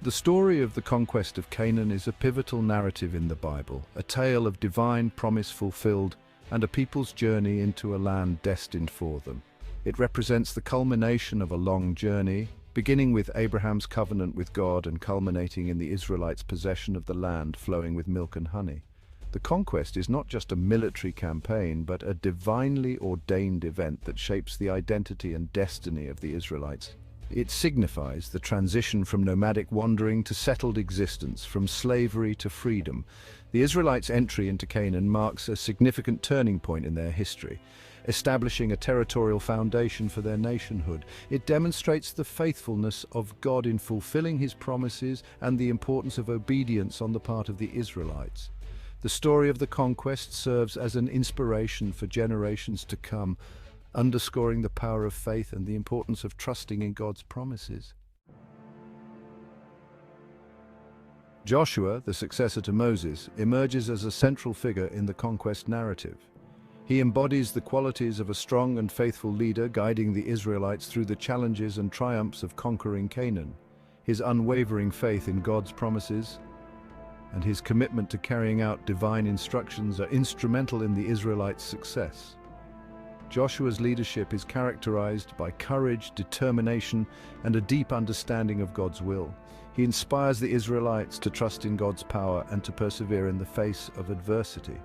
The story of the conquest of Canaan is a pivotal narrative in the Bible, a tale of divine promise fulfilled and a people's journey into a land destined for them. It represents the culmination of a long journey, beginning with Abraham's covenant with God and culminating in the Israelites' possession of the land flowing with milk and honey. The conquest is not just a military campaign, but a divinely ordained event that shapes the identity and destiny of the Israelites. It signifies the transition from nomadic wandering to settled existence, from slavery to freedom. The Israelites' entry into Canaan marks a significant turning point in their history, establishing a territorial foundation for their nationhood. It demonstrates the faithfulness of God in fulfilling his promises and the importance of obedience on the part of the Israelites. The story of the conquest serves as an inspiration for generations to come, underscoring the power of faith and the importance of trusting in God's promises. Joshua, the successor to Moses, emerges as a central figure in the conquest narrative. He embodies the qualities of a strong and faithful leader, guiding the Israelites through the challenges and triumphs of conquering Canaan. His unwavering faith in God's promises and his commitment to carrying out divine instructions are instrumental in the Israelites' success. Joshua's leadership is characterized by courage, determination, and a deep understanding of God's will. He inspires the Israelites to trust in God's power and to persevere in the face of adversity.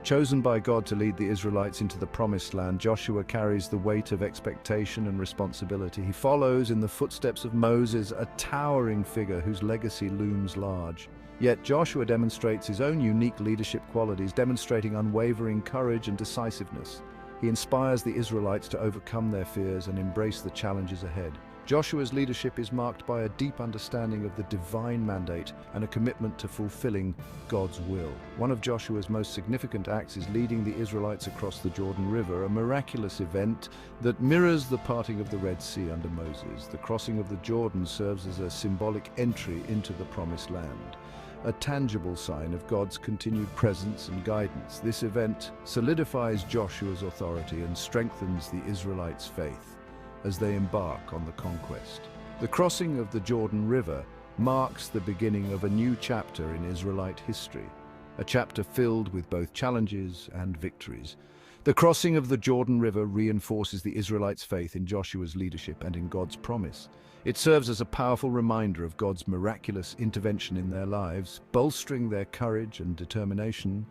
Chosen by God to lead the Israelites into the Promised Land, Joshua carries the weight of expectation and responsibility. He follows in the footsteps of Moses, a towering figure whose legacy looms large. Yet Joshua demonstrates his own unique leadership qualities, demonstrating unwavering courage and decisiveness. He inspires the Israelites to overcome their fears and embrace the challenges ahead. Joshua's leadership is marked by a deep understanding of the divine mandate and a commitment to fulfilling God's will. One of Joshua's most significant acts is leading the Israelites across the Jordan River, a miraculous event that mirrors the parting of the Red Sea under Moses. The crossing of the Jordan serves as a symbolic entry into the Promised Land, a tangible sign of God's continued presence and guidance. This event solidifies Joshua's authority and strengthens the Israelites' faith as they embark on the conquest. The crossing of the Jordan River marks the beginning of a new chapter in Israelite history, a chapter filled with both challenges and victories. The crossing of the Jordan River reinforces the Israelites' faith in Joshua's leadership and in God's promise. It serves as a powerful reminder of God's miraculous intervention in their lives, bolstering their courage and determination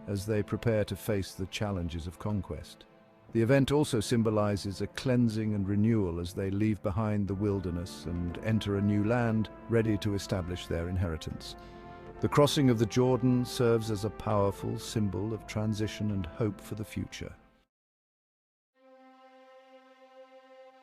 as they prepare to face the challenges of conquest. The event also symbolizes a cleansing and renewal as they leave behind the wilderness and enter a new land, ready to establish their inheritance. The crossing of the Jordan serves as a powerful symbol of transition and hope for the future.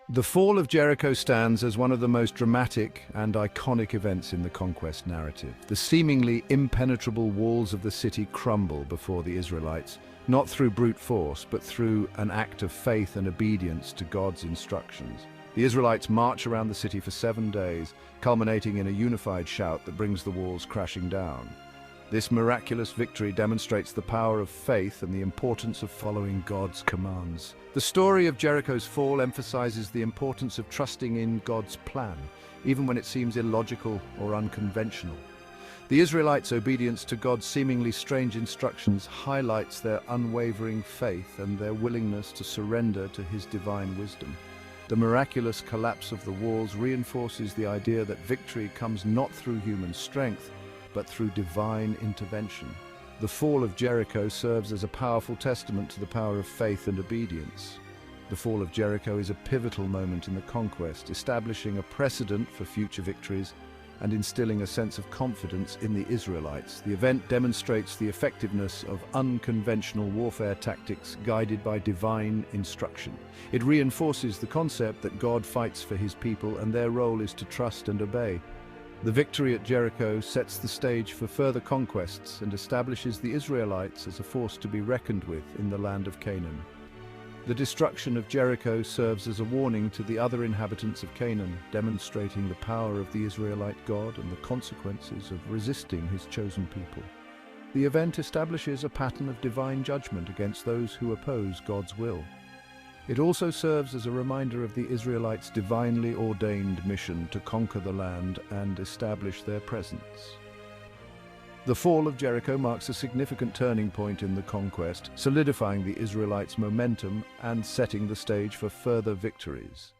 The fall of Jericho stands as one of the most dramatic and iconic events in the conquest narrative. The seemingly impenetrable walls of the city crumble before the Israelites, not through brute force, but through an act of faith and obedience to God's instructions. The Israelites march around the city for 7 days, culminating in a unified shout that brings the walls crashing down. This miraculous victory demonstrates the power of faith and the importance of following God's commands. The story of Jericho's fall emphasizes the importance of trusting in God's plan, even when it seems illogical or unconventional. The Israelites' obedience to God's seemingly strange instructions highlights their unwavering faith and their willingness to surrender to his divine wisdom. The miraculous collapse of the walls reinforces the idea that victory comes not through human strength, but through divine intervention. The fall of Jericho serves as a powerful testament to the power of faith and obedience. The fall of Jericho is a pivotal moment in the conquest, establishing a precedent for future victories and instilling a sense of confidence in the Israelites. The event demonstrates the effectiveness of unconventional warfare tactics guided by divine instruction. It reinforces the concept that God fights for his people and their role is to trust and obey. The victory at Jericho sets the stage for further conquests and establishes the Israelites as a force to be reckoned with in the land of Canaan. The destruction of Jericho serves as a warning to the other inhabitants of Canaan, demonstrating the power of the Israelite God and the consequences of resisting his chosen people. The event establishes a pattern of divine judgment against those who oppose God's will. It also serves as a reminder of the Israelites' divinely ordained mission to conquer the land and establish their presence. The fall of Jericho marks a significant turning point in the conquest, solidifying the Israelites' momentum and setting the stage for further victories.